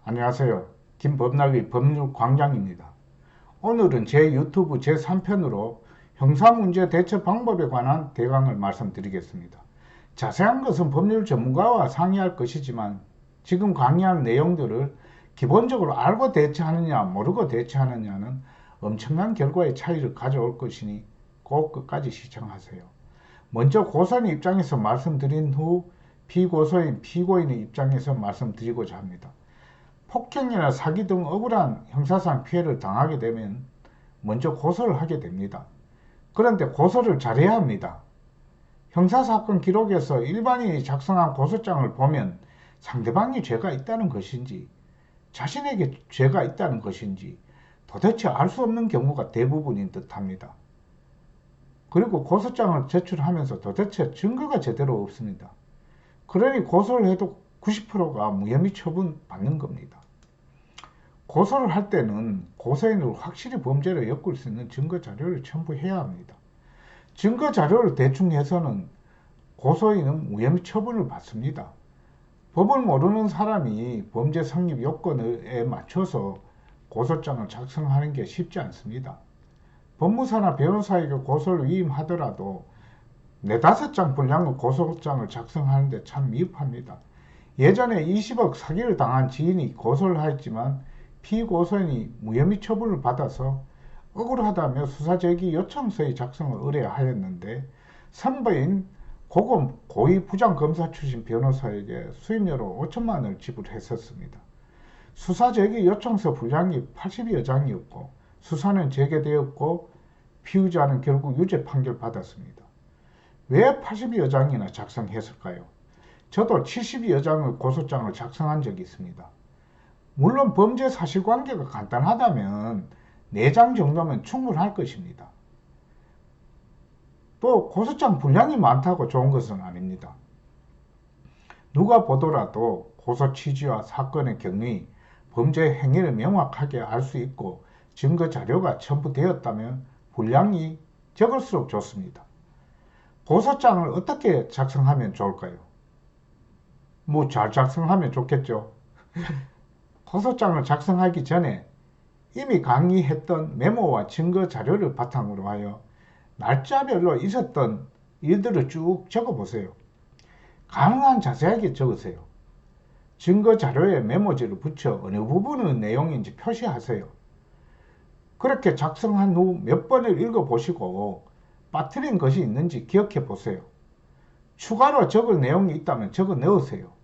안녕하세요. 김법나의 법률광장입니다. 오늘은 제 유튜브 제3편으로 형사문제 대처 방법에 관한 대강을 말씀드리겠습니다. 자세한 것은 법률 전문가와 상의할 것이지만 지금 강의한 내용들을 기본적으로 알고 대처하느냐 모르고 대처하느냐는 엄청난 결과의 차이를 가져올 것이니 꼭 끝까지 시청하세요. 먼저 고소인 입장에서 말씀드린 후 피고소인, 피고인의 입장에서 말씀드리고자 합니다. 폭행이나 사기 등 억울한 형사상 피해를 당하게 되면 먼저 고소를 하게 됩니다. 그런데 고소를 잘해야 합니다. 형사사건 기록에서 일반인이 작성한 고소장을 보면 상대방이 죄가 있다는 것인지 자신에게 죄가 있다는 것인지 도대체 알 수 없는 경우가 대부분인 듯합니다. 그리고 고소장을 제출하면서 도대체 증거가 제대로 없습니다. 그러니 고소를 해도 90%가 무혐의 처분 받는 겁니다. 고소를 할 때는 고소인을 확실히 범죄로 엮을 수 있는 증거 자료를 첨부해야 합니다. 증거 자료를 대충 해서는 고소인은 무혐의 처분을 받습니다. 법을 모르는 사람이 범죄 성립 요건에 맞춰서 고소장을 작성하는 게 쉽지 않습니다. 법무사나 변호사에게 고소를 위임하더라도 4~5장 분량의 고소장을 작성하는데 참 미흡합니다. 예전에 20억 사기를 당한 지인이 고소를 하였지만 피고소인이 무혐의 처분을 받아서 억울하다며 수사제기 요청서의 작성을 의뢰하였는데 선배인 고급 고위 부장검사 출신 변호사에게 수임료로 5천만 원을 지불했었습니다. 수사제기 요청서 분량이 80여 장이었고 수사는 재개되었고 피의자는 결국 유죄 판결 받았습니다. 왜 80여 장이나 작성했을까요? 저도 70여 장의 고소장을 작성한 적이 있습니다. 물론 범죄 사실관계가 간단하다면 4장 정도면 충분할 것입니다. 또 고소장 분량이 많다고 좋은 것은 아닙니다. 누가 보더라도 고소 취지와 사건의 경위, 범죄 행위를 명확하게 알 수 있고 증거 자료가 첨부되었다면 분량이 적을수록 좋습니다. 고소장을 어떻게 작성하면 좋을까요? 잘 작성하면 좋겠죠. 고소장을 작성하기 전에 이미 강의했던 메모와 증거 자료를 바탕으로 하여 날짜별로 있었던 일들을 쭉 적어보세요. 가능한 자세하게 적으세요. 증거 자료에 메모지를 붙여 어느 부분의 내용인지 표시하세요. 그렇게 작성한 후 몇 번을 읽어보시고 빠뜨린 것이 있는지 기억해 보세요. 추가로 적을 내용이 있다면 적어 넣으세요.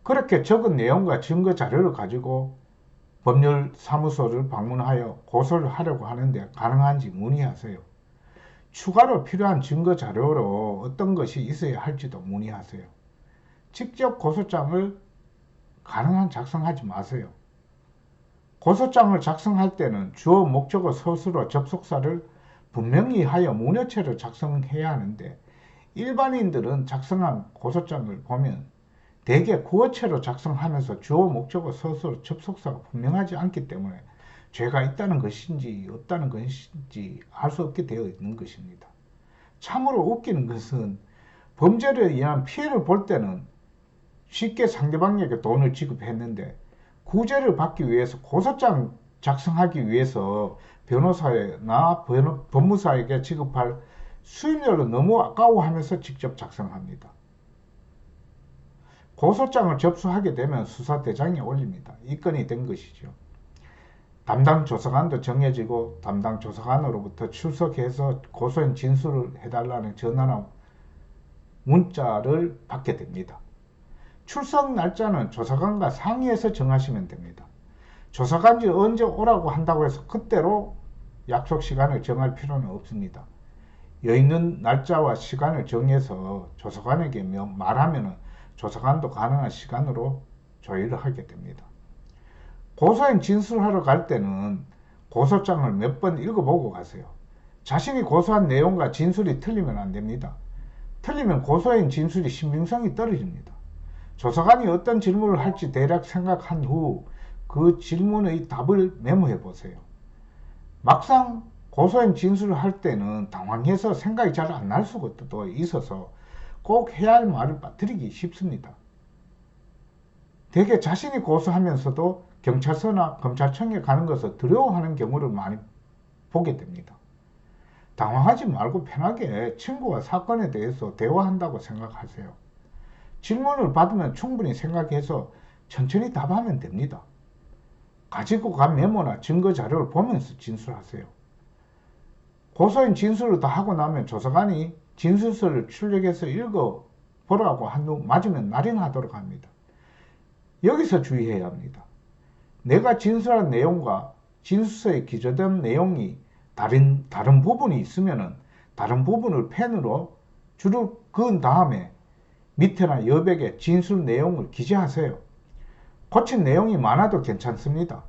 그렇게 적은 내용과 증거 자료를 가지고 법률사무소를 방문하여 고소를 하려고 하는데 가능한지 문의하세요. 추가로 필요한 증거 자료로 어떤 것이 있어야 할지도 문의하세요. 직접 고소장을 가능한 작성하지 마세요. 고소장을 작성할 때는 주어 목적어 서술어 접속사를 분명히 하여 문어체로 작성해야 하는데 일반인들은 작성한 고소장을 보면 대개 구어체로 작성하면서 주어 목적어 서술어 접속사가 분명하지 않기 때문에 죄가 있다는 것인지 없다는 것인지 알 수 없게 되어 있는 것입니다. 참으로 웃기는 것은 범죄로 인한 피해를 볼 때는 쉽게 상대방에게 돈을 지급했는데 구제를 받기 위해서 고소장 작성하기 위해서 변호사나 법무사에게 지급할 수임료를 너무 아까워하면서 직접 작성합니다. 고소장을 접수하게 되면 수사대장에 올립니다. 입건이 된 것이죠. 담당 조사관도 정해지고 담당 조사관으로부터 출석해서 고소인 진술을 해달라는 전화나 문자를 받게 됩니다. 출석 날짜는 조사관과 상의해서 정하시면 됩니다. 조사관이 언제 오라고 한다고 해서 그때로 약속 시간을 정할 필요는 없습니다. 여있는 날짜와 시간을 정해서 조사관에게 말하면 조사관도 가능한 시간으로 조율을 하게 됩니다. 고소인 진술하러 갈 때는 고소장을 몇 번 읽어보고 가세요. 자신이 고소한 내용과 진술이 틀리면 안 됩니다. 틀리면 고소인 진술이 신빙성이 떨어집니다. 조사관이 어떤 질문을 할지 대략 생각한 후 그 질문의 답을 메모해 보세요. 막상 고소인 진술을 할 때는 당황해서 생각이 잘 안 날 수도 있어서 꼭 해야 할 말을 빠뜨리기 쉽습니다. 되게 자신이 고소하면서도 경찰서나 검찰청에 가는 것을 두려워하는 경우를 많이 보게 됩니다. 당황하지 말고 편하게 친구와 사건에 대해서 대화한다고 생각하세요. 질문을 받으면 충분히 생각해서 천천히 답하면 됩니다. 가지고 간 메모나 증거 자료를 보면서 진술하세요. 고소인 진술을 다 하고 나면 조사관이 진술서를 출력해서 읽어보라고 한 후 맞으면 날인하도록 합니다. 여기서 주의해야 합니다. 내가 진술한 내용과 진술서에 기재된 내용이 다른 부분이 있으면 다른 부분을 펜으로 줄을 그은 다음에 밑에나 여백에 진술 내용을 기재하세요. 고친 내용이 많아도 괜찮습니다.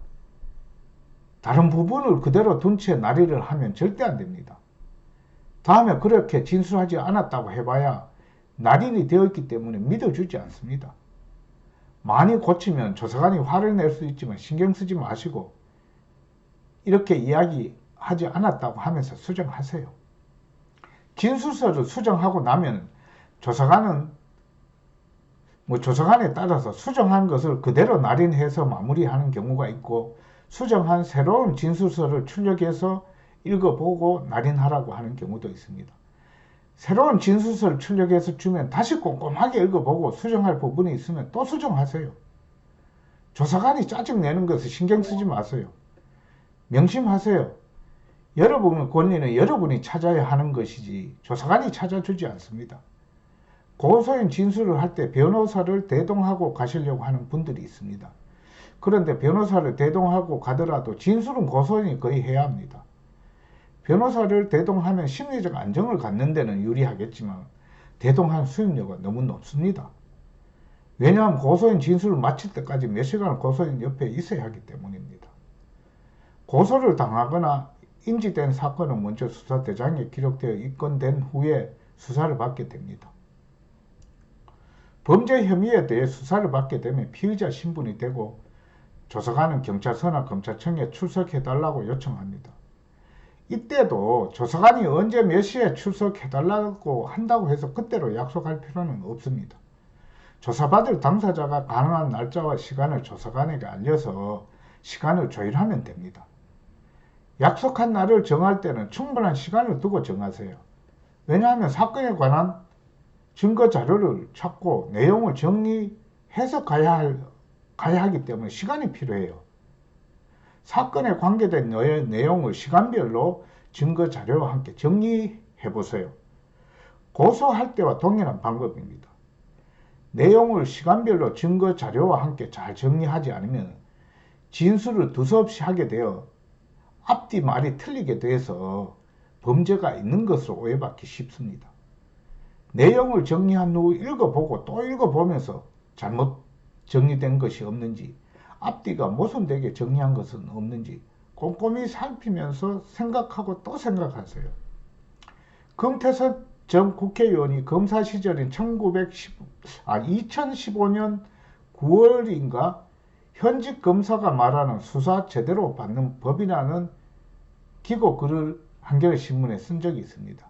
다른 부분을 그대로 둔 채 날이를 하면 절대 안 됩니다. 다음에 그렇게 진술하지 않았다고 해봐야 날인이 되었기 때문에 믿어주지 않습니다. 많이 고치면 조사관이 화를 낼 수 있지만 신경 쓰지 마시고 이렇게 이야기하지 않았다고 하면서 수정하세요. 진술서를 수정하고 나면 조사관에 따라서 수정한 것을 그대로 날인해서 마무리하는 경우가 있고 수정한 새로운 진술서를 출력해서 읽어보고 날인하라고 하는 경우도 있습니다. 새로운 진술서를 출력해서 주면 다시 꼼꼼하게 읽어보고 수정할 부분이 있으면 또 수정하세요. 조사관이 짜증내는 것을 신경 쓰지 마세요. 명심하세요. 여러분의 권리는 여러분이 찾아야 하는 것이지 조사관이 찾아주지 않습니다. 고소인 진술을 할 때 변호사를 대동하고 가시려고 하는 분들이 있습니다. 그런데 변호사를 대동하고 가더라도 진술은 고소인이 거의 해야 합니다. 변호사를 대동하면 심리적 안정을 갖는 데는 유리하겠지만 대동한 수임료가 너무 높습니다. 왜냐하면 고소인 진술을 마칠 때까지 몇 시간을 고소인 옆에 있어야 하기 때문입니다. 고소를 당하거나 인지된 사건은 먼저 수사대장에 기록되어 입건된 후에 수사를 받게 됩니다. 범죄 혐의에 대해 수사를 받게 되면 피의자 신분이 되고 조사관은 경찰서나 검찰청에 출석해달라고 요청합니다. 이때도 조사관이 언제 몇 시에 출석해달라고 한다고 해서 그때로 약속할 필요는 없습니다. 조사받을 당사자가 가능한 날짜와 시간을 조사관에게 알려서 시간을 조율하면 됩니다. 약속한 날을 정할 때는 충분한 시간을 두고 정하세요. 왜냐하면 사건에 관한 증거 자료를 찾고 내용을 정리해서 가야 하기 때문에 시간이 필요해요. 사건에 관계된 내용을 시간별로 증거 자료와 함께 정리해 보세요. 고소할 때와 동일한 방법입니다. 내용을 시간별로 증거 자료와 함께 잘 정리하지 않으면 진술을 두서없이 하게 되어 앞뒤 말이 틀리게 돼서 범죄가 있는 것으로 오해받기 쉽습니다. 내용을 정리한 후 읽어보고 또 읽어보면서 잘못 정리된 것이 없는지 앞뒤가 모순되게 정리한 것은 없는지 꼼꼼히 살피면서 생각하고 또 생각하세요. 금태섭 전 국회의원이 검사 시절인 2015년 9월인가 현직 검사가 말하는 수사 제대로 받는 법이라는 기고 글을 한겨레 신문에 쓴 적이 있습니다.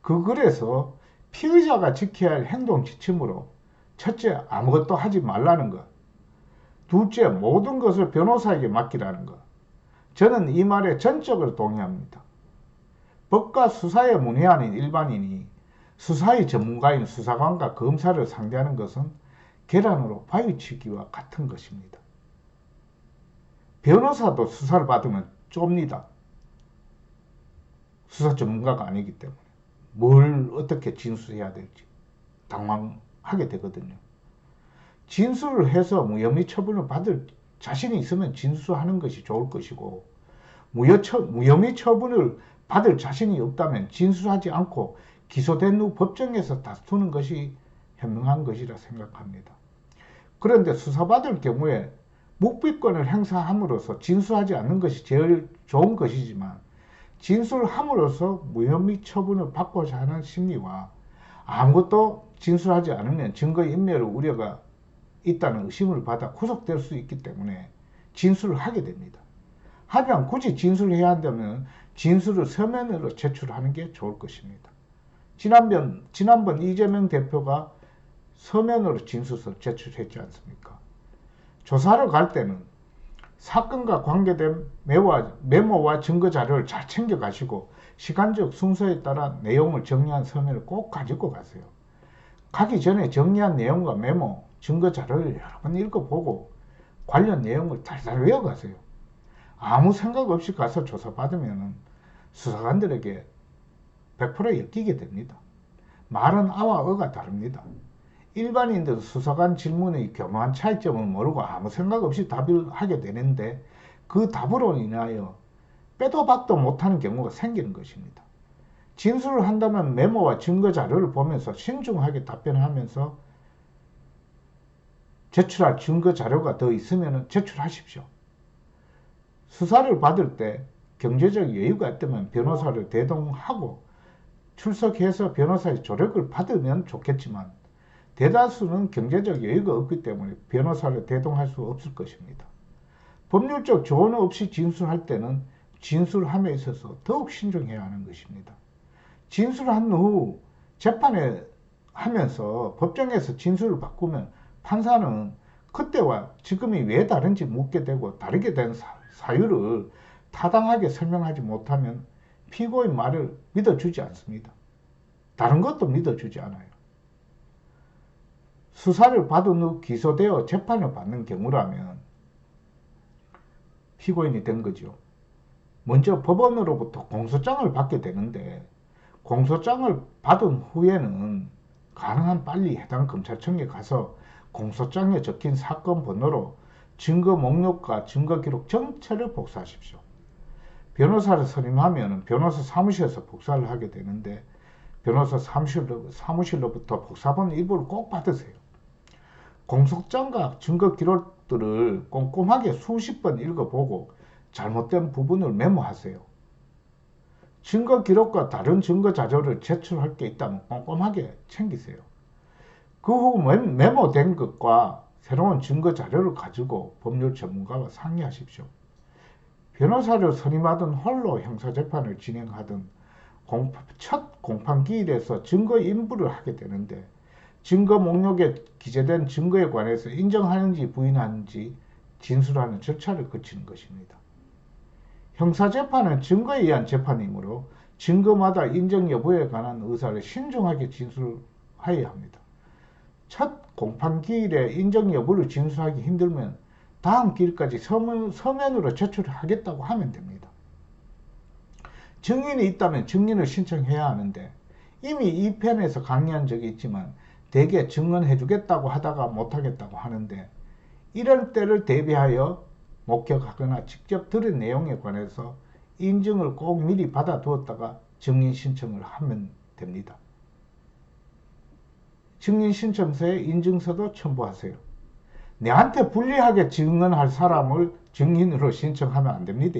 그 글에서 피의자가 지켜야 할 행동 지침으로 첫째, 아무것도 하지 말라는 것. 둘째, 모든 것을 변호사에게 맡기라는 것. 저는 이 말에 전적으로 동의합니다. 법과 수사에 문외한인 일반인이 수사의 전문가인 수사관과 검사를 상대하는 것은 계란으로 바위치기와 같은 것입니다. 변호사도 수사를 받으면 좁니다. 수사 전문가가 아니기 때문에 뭘 어떻게 진술해야 될지 당황하게 되거든요. 진술을 해서 무혐의 처분을 받을 자신이 있으면 진술하는 것이 좋을 것이고 무혐의 처분을 받을 자신이 없다면 진술하지 않고 기소된 후 법정에서 다투는 것이 현명한 것이라 생각합니다. 그런데 수사받을 경우에 묵비권을 행사함으로써 진술하지 않는 것이 제일 좋은 것이지만 진술함으로써 무혐의 처분을 받고자 하는 심리와 아무것도 진술하지 않으면 증거인멸 우려가 있다는 의심을 받아 구속될 수 있기 때문에 진술을 하게 됩니다. 하지만 굳이 진술해야 한다면 진술을 서면으로 제출하는 게 좋을 것입니다. 지난번 이재명 대표가 서면으로 진술서를 제출했지 않습니까? 조사를 갈 때는 사건과 관계된 메모와 증거 자료를 잘 챙겨 가시고 시간적 순서에 따라 내용을 정리한 서면을 꼭 가지고 가세요. 가기 전에 정리한 내용과 메모, 증거 자료를 여러 번 읽어보고 관련 내용을 달달 외워가세요. 아무 생각 없이 가서 조사받으면 수사관들에게 100% 엮이게 됩니다. 말은 아와 어가 다릅니다. 일반인들은 수사관 질문의 교묘한 차이점을 모르고 아무 생각 없이 답을 하게 되는데 그 답으로 인하여 빼도 박도 못하는 경우가 생기는 것입니다. 진술을 한다면 메모와 증거 자료를 보면서 신중하게 답변하면서 제출할 증거 자료가 더 있으면 제출하십시오. 수사를 받을 때 경제적 여유가 있다면 변호사를 대동하고 출석해서 변호사의 조력을 받으면 좋겠지만 대다수는 경제적 여유가 없기 때문에 변호사를 대동할 수 없을 것입니다. 법률적 조언 없이 진술할 때는 진술함에 있어서 더욱 신중해야 하는 것입니다. 진술한 후 재판에 하면서 법정에서 진술을 바꾸면 판사는 그때와 지금이 왜 다른지 묻게 되고 다르게 된 사유를 타당하게 설명하지 못하면 피고인 말을 믿어주지 않습니다. 다른 것도 믿어주지 않아요. 수사를 받은 후 기소되어 재판을 받는 경우라면 피고인이 된 거죠. 먼저 법원으로부터 공소장을 받게 되는데 공소장을 받은 후에는 가능한 빨리 해당 검찰청에 가서 공소장에 적힌 사건 번호로 증거 목록과 증거 기록 전체를 복사하십시오. 변호사를 선임하면 변호사 사무실에서 복사를 하게 되는데 변호사 사무실로부터 복사본 일부를 꼭 받으세요. 공소장과 증거 기록들을 꼼꼼하게 수십 번 읽어보고 잘못된 부분을 메모하세요. 증거 기록과 다른 증거 자료를 제출할 게 있다면 꼼꼼하게 챙기세요. 그 후 메모된 것과 새로운 증거 자료를 가지고 법률 전문가와 상의하십시오. 변호사를 선임하든 홀로 형사재판을 진행하든 첫 공판기일에서 증거 인부를 하게 되는데 증거 목록에 기재된 증거에 관해서 인정하는지 부인하는지 진술하는 절차를 거치는 것입니다. 형사재판은 증거에 의한 재판이므로 증거마다 인정 여부에 관한 의사를 신중하게 진술하여야 합니다. 첫 공판기일에 인정 여부를 진술하기 힘들면 다음 기일까지 서면으로 제출하겠다고 하면 됩니다. 증인이 있다면 증인을 신청해야 하는데 이미 이 편에서 강의한 적이 있지만 대개 증언해주겠다고 하다가 못하겠다고 하는데 이럴 때를 대비하여 목격하거나 직접 들은 내용에 관해서 인증을 꼭 미리 받아두었다가 증인 신청을 하면 됩니다. 증인 신청서에 인증서도 첨부하세요. 내한테 불리하게 증언할 사람을 증인으로 신청하면 안 됩니다.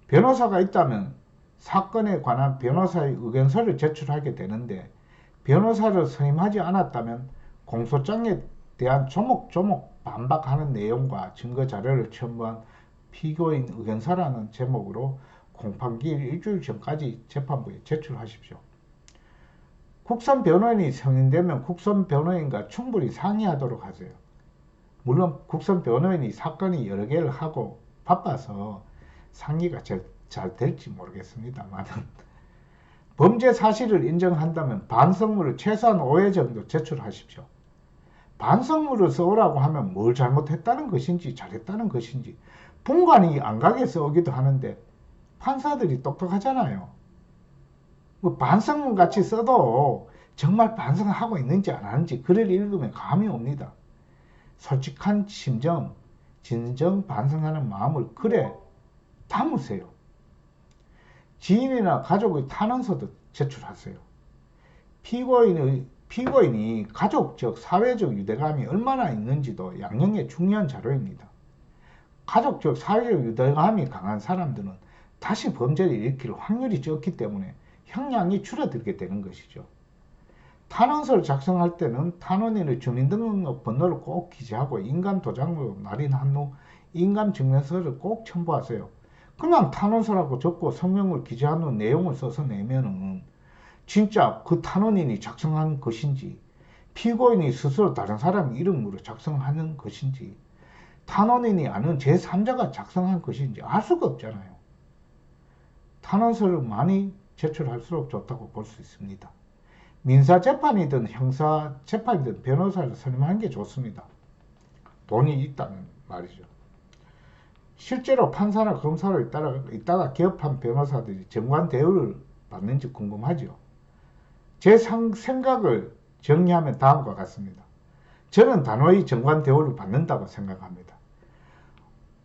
변호사가 있다면 사건에 관한 변호사의 의견서를 제출하게 되는데 변호사를 선임하지 않았다면 공소장에 대한 조목조목 반박하는 내용과 증거자료를 첨부한 피고인 의견서라는 제목으로 공판기일 일주일 전까지 재판부에 제출하십시오. 국선 변호인이 선임되면 국선 변호인과 충분히 상의하도록 하세요. 물론 국선 변호인이 사건이 여러 개를 하고 바빠서 상의가 잘 될지 모르겠습니다만 범죄 사실을 인정한다면 반성문을 최소한 5회 정도 제출하십시오. 반성문을 써오라고 하면 뭘 잘못했다는 것인지 잘했다는 것인지 분간이 안 가게 써오기도 하는데 판사들이 똑똑하잖아요. 뭐 반성문 같이 써도 정말 반성하고 있는지 안 하는지 글을 읽으면 감이 옵니다. 솔직한 심정, 진정 반성하는 마음을 글에 담으세요. 지인이나 가족의 탄원서도 제출하세요. 피고인이 가족적, 사회적 유대감이 얼마나 있는지도 양형의 중요한 자료입니다. 가족적, 사회적 유대감이 강한 사람들은 다시 범죄를 일으킬 확률이 적기 때문에 형량이 줄어들게 되는 것이죠. 탄원서를 작성할 때는 탄원인의 주민등록 번호를 꼭 기재하고 인감도장으로 날인한 후 인감증명서를 꼭 첨부하세요. 그냥 탄원서라고 적고 성명을 기재한 후 내용을 써서 내면은 진짜 그 탄원인이 작성한 것인지 피고인이 스스로 다른 사람 이름으로 작성하는 것인지 탄원인이 아는 제3자가 작성한 것인지 알 수가 없잖아요. 탄원서를 많이 제출할수록 좋다고 볼 수 있습니다. 민사재판이든 형사재판이든 변호사를 선임하는 게 좋습니다. 돈이 있다는 말이죠. 실제로 판사나 검사로 있다가 개업한 변호사들이 정관 대우를 받는지 궁금하죠. 제 생각을 정리하면 다음과 같습니다. 저는 단호히 정관 대우를 받는다고 생각합니다.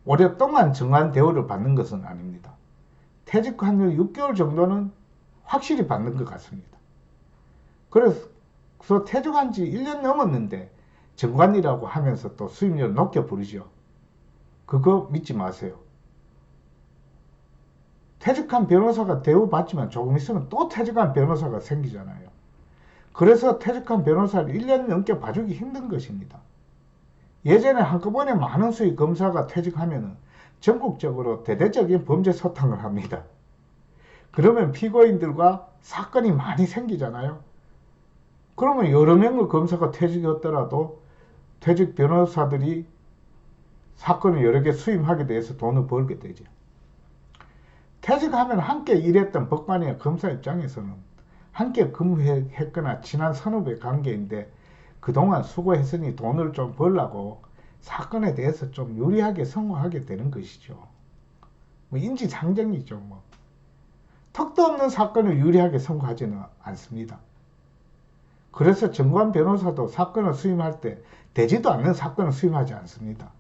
오랫동안 정관 대우를 받는 것은 아닙니다. 퇴직 환율 6개월 정도는 확실히 받는 것 같습니다. 그래서 퇴직한 지 1년 넘었는데 정관이라고 하면서 또 수임료를 높게 부르죠. 그거 믿지 마세요. 퇴직한 변호사가 대우받지만 조금 있으면 또 퇴직한 변호사가 생기잖아요. 그래서 퇴직한 변호사를 1년 넘게 봐주기 힘든 것입니다. 예전에 한꺼번에 많은 수의 검사가 퇴직하면 전국적으로 대대적인 범죄 소탕을 합니다. 그러면 피고인들과 사건이 많이 생기잖아요. 그러면 여러 명의 검사가 퇴직했더라도 퇴직 변호사들이 사건을 여러 개 수임하게 돼서 돈을 벌게 되죠. 퇴직하면 함께 일했던 법관이나 검사 입장에서는 함께 근무했거나 친한 선후배 관계인데 그동안 수고했으니 돈을 좀 벌라고 사건에 대해서 좀 유리하게 선고하게 되는 것이죠. 뭐 인지상정이죠. 뭐 턱도 없는 사건을 유리하게 선고하지는 않습니다. 그래서 정관 변호사도 사건을 수임할 때 되지도 않는 사건을 수임하지 않습니다.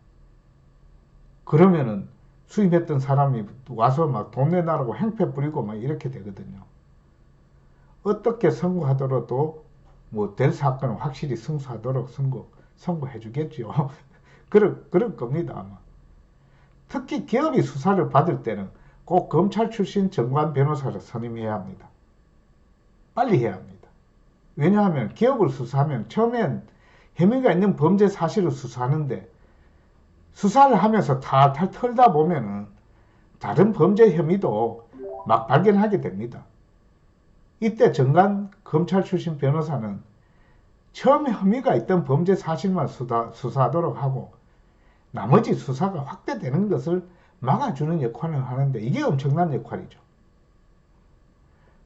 그러면은 수임했던 사람이 와서 막 돈 내놔라고 행패 부리고 막 이렇게 되거든요. 어떻게 선고하더라도 뭐 될 사건은 확실히 승소하도록 선고해 주겠죠. 그럴 겁니다, 아마. 특히 기업이 수사를 받을 때는 꼭 검찰 출신 정관 변호사를 선임해야 합니다. 빨리 해야 합니다. 왜냐하면 기업을 수사하면 처음엔 혐의가 있는 범죄 사실을 수사하는데 수사를 하면서 탈탈 털다 보면은 다른 범죄 혐의도 막 발견하게 됩니다. 이때 정관 검찰 출신 변호사는 처음에 혐의가 있던 범죄 사실만 수사하도록 하고 나머지 수사가 확대되는 것을 막아주는 역할을 하는데 이게 엄청난 역할이죠.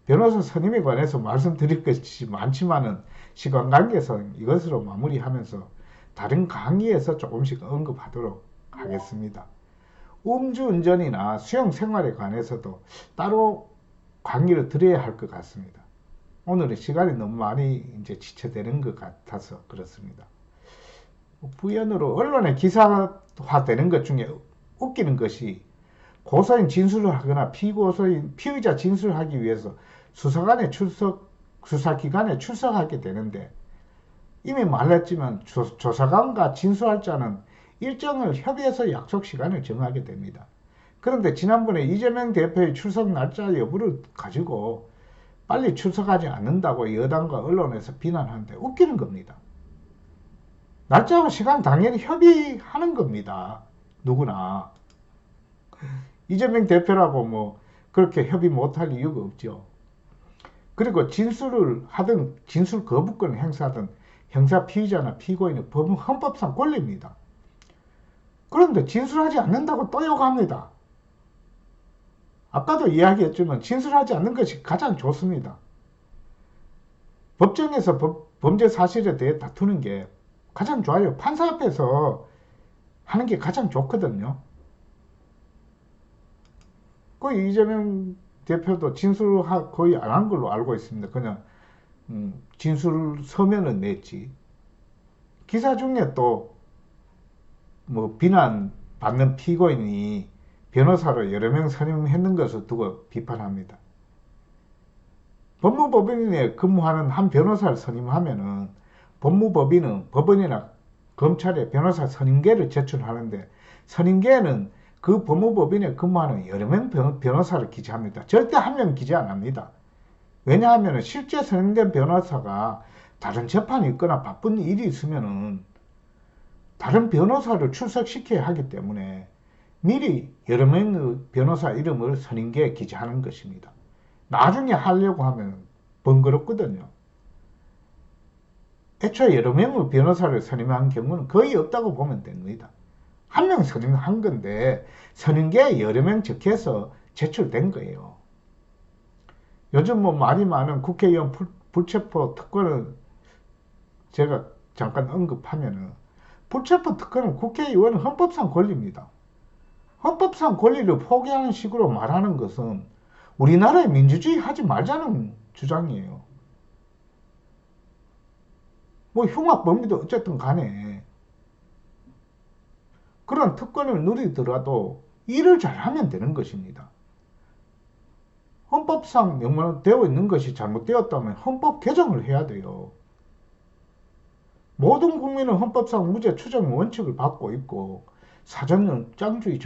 변호사 선임에 관해서 말씀드릴 것이 많지만은 시간 관계상 이것으로 마무리하면서 다른 강의에서 조금씩 언급하도록 하겠습니다. 음주운전이나 수용생활에 관해서도 따로 강의를 드려야 할 것 같습니다. 오늘은 시간이 너무 많이 이제 지체되는 것 같아서 그렇습니다. 부연으로 언론에 기사화되는 것 중에 웃기는 것이 고소인 진술을 하거나 피의자 진술을 하기 위해서 수사기관에 출석하게 되는데 이미 말했지만 조사관과 진술할자는 일정을 협의해서 약속 시간을 정하게 됩니다. 그런데 지난번에 이재명 대표의 출석 날짜 여부를 가지고 빨리 출석하지 않는다고 여당과 언론에서 비난하는데 웃기는 겁니다. 날짜와 시간 당연히 협의하는 겁니다. 누구나. 이재명 대표라고 뭐 그렇게 협의 못할 이유가 없죠. 그리고 진술을 하든 진술 거부권을 행사하든 형사 피의자나 피고인은 헌법상 권리입니다. 그런데 진술하지 않는다고 또 욕합니다. 아까도 이야기했지만 진술하지 않는 것이 가장 좋습니다. 법정에서 범죄 사실에 대해 다투는 게 가장 좋아요. 판사 앞에서 하는 게 가장 좋거든요. 그 이재명 대표도 진술 거의 안 한 걸로 알고 있습니다. 그냥 진술 서면은 냈지. 기사 중에 또 뭐 비난 받는 피고인이 변호사로 여러 명 선임했는 것을 두고 비판합니다. 법무법인에 근무하는 한 변호사를 선임하면은 법무법인은 법원이나 검찰에 변호사 선임계를 제출하는데 선임계에는 그 법무법인에 근무하는 여러 명 변호사를 기재합니다. 절대 한 명 기재 안 합니다. 왜냐하면 실제 선임된 변호사가 다른 재판이 있거나 바쁜 일이 있으면은 다른 변호사를 출석시켜야 하기 때문에 미리 여러 명의 변호사 이름을 선임계에 기재하는 것입니다. 나중에 하려고 하면 번거롭거든요. 애초에 여러 명의 변호사를 선임한 경우는 거의 없다고 보면 됩니다. 한 명 선임한 건데 선임계에 여러 명 적혀서 제출된 거예요. 요즘 뭐 말이 많은 국회의원 불체포 특권을 제가 잠깐 언급하면은, 불체포 특권은 국회의원은 헌법상 권리입니다. 헌법상 권리를 포기하는 식으로 말하는 것은 우리나라의 민주주의 하지 말자는 주장이에요. 뭐 흉악범이든 어쨌든 간에 그런 특권을 누리더라도 일을 잘하면 되는 것입니다. 헌법상 명문되어 있는 것이 잘못되었다면 헌법 개정을 해야 돼요. 모든 국민은 헌법상 무죄 추정 원칙을 받고 있고 사전형 짱주의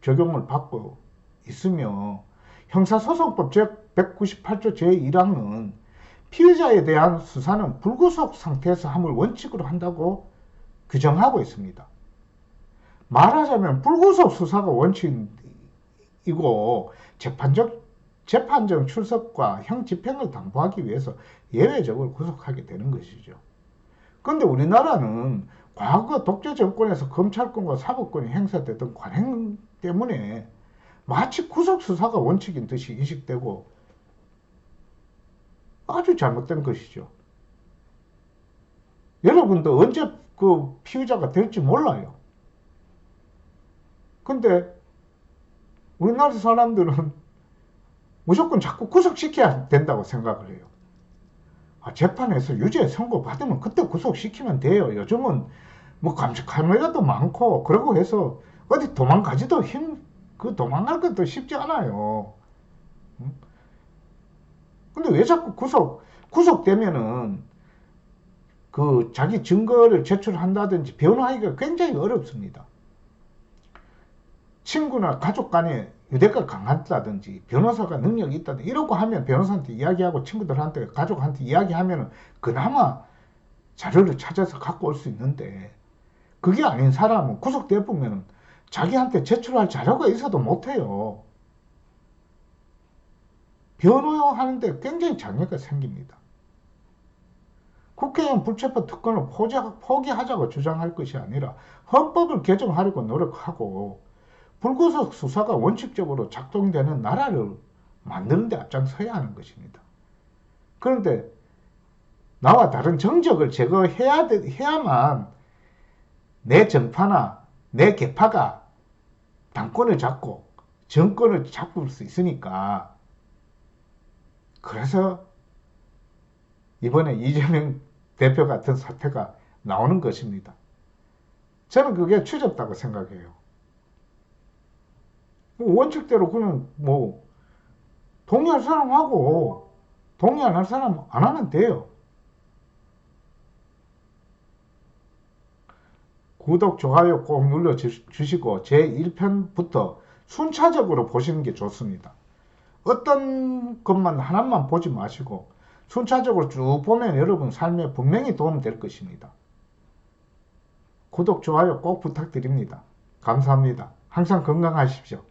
적용을 받고 있으며, 형사소송법 제198조 제1항은 피의자에 대한 수사는 불구속 상태에서 함을 원칙으로 한다고 규정하고 있습니다. 말하자면 불구속 수사가 원칙이고 재판정 출석과 형 집행을 담보하기 위해서 예외적으로 구속하게 되는 것이죠. 그런데 우리나라는 과거 독재 정권에서 검찰권과 사법권이 행사되던 관행 때문에 마치 구속수사가 원칙인 듯이 인식되고 아주 잘못된 것이죠. 여러분도 언제 그 피의자가 될지 몰라요. 근데 우리나라 사람들은 무조건 자꾸 구속시켜야 된다고 생각을 해요. 재판에서 유죄 선고 받으면 그때 구속시키면 돼요. 요즘은 뭐 감시 카메라도 많고 그러고 해서 어디 도망가지도 도망갈 것도 쉽지 않아요. 근데 왜 자꾸 구속되면은 그 자기 증거를 제출한다든지 변호하기가 굉장히 어렵습니다. 친구나 가족 간에 유대가 강하다든지 변호사가 능력이 있다든지 이러고 하면 변호사한테 이야기하고 친구들한테 가족한테 이야기하면 그나마 자료를 찾아서 갖고 올 수 있는데, 그게 아닌 사람은 구속돼 보면 자기한테 제출할 자료가 있어도 못해요. 변호하는데 굉장히 장애가 생깁니다. 국회의원 불체포 특권을 포기하자고 주장할 것이 아니라 헌법을 개정하려고 노력하고 불구속 수사가 원칙적으로 작동되는 나라를 만드는 데 앞장서야 하는 것입니다. 그런데 나와 다른 정적을 제거해야만 내 정파나 내 계파가 당권을 잡고 정권을 잡을 수 있으니까, 그래서 이번에 이재명 대표 같은 사태가 나오는 것입니다. 저는 그게 추접다고 생각해요. 원칙대로 그냥 뭐 동의할 사람하고 동의 안 할 사람 안 하면 돼요. 구독, 좋아요 꼭 눌러주시고 제1편부터 순차적으로 보시는 게 좋습니다. 어떤 것만 하나만 보지 마시고 순차적으로 쭉 보면 여러분 삶에 분명히 도움될 것입니다. 구독, 좋아요 꼭 부탁드립니다. 감사합니다. 항상 건강하십시오.